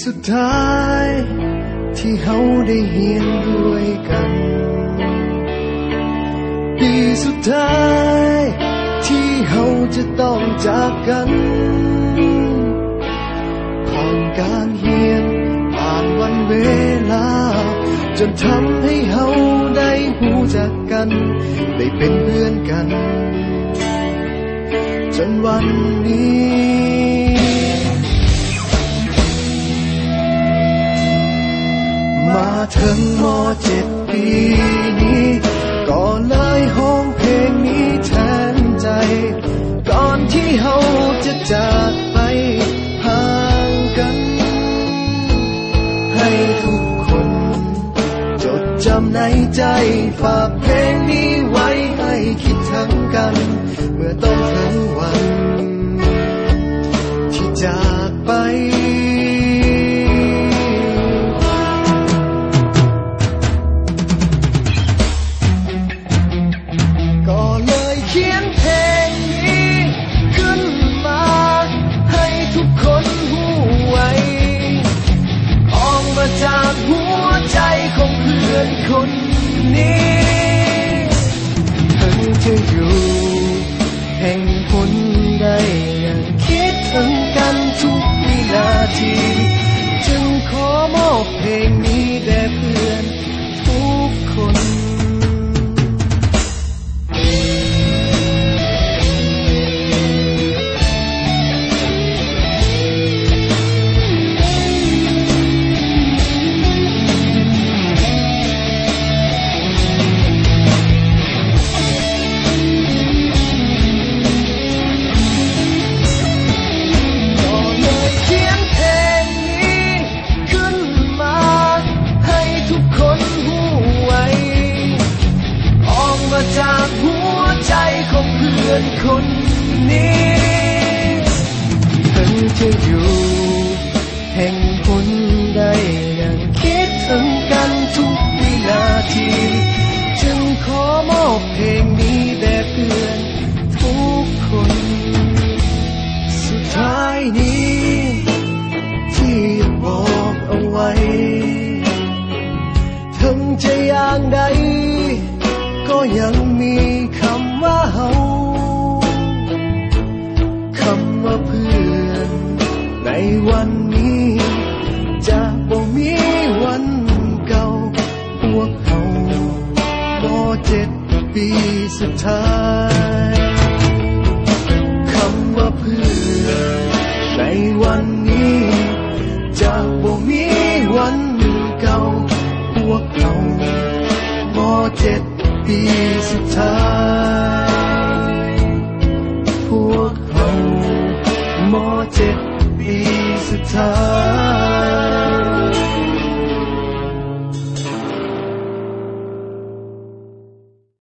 สุดท้ายที่เฮาได้เฮียนด้วยกันปีสุดท้ายที่เฮาจะต้องจากกันผ่านการเฮียนผ่านวันเวลาจนทำให้เฮาได้รู้จักกันได้เป็นเพื่อนกันจนวันนี้มาถึงม.7 ปีนี้ก็เลยห้องเพลงนี้แทนใจก่อนที่เฮาจะจากไปห่างกันให้ทุกคนจดจำในใจฝากเพลงนี้ไว้ให้คิดถึงกันเมื่อต้องถึงวันที่จากไปก็เลยเขียนเพลงนี้ขึ้นมาให้ทุกคนรู้ไว้ออกมาจากหัวใจของเพื่อนคนนี้ถึงจะอยู่แห่งผลได้ยังคิดถึงกันทุกวินาทีจึงขอมอบเพลงนี้แด่เพื่อนทุกคนจากหัวใจของเพื่อนคนนี้ถึงจะอยู่แห่งผลได้ยังคิดถึงกันทุกวินาทีจึงขอมอบเพลงนี้แด่เพื่อนทุกคนสุดท้ายนี้ที่บอกเอาไว้ถึงจะอย่างใดก็ยังมีคำว่าเฮาคำว่าเพื่อนในวันนี้จะบ่มีวันเก่าพวกเฮาม.7 ปีสุดท้ายคำว่าเพื่อนในวันนี้จะบ่มีวันเก่าพวกเฮาม.7 ปีสุดท้ายพวกเฮาม.7 ปีสุดท้าย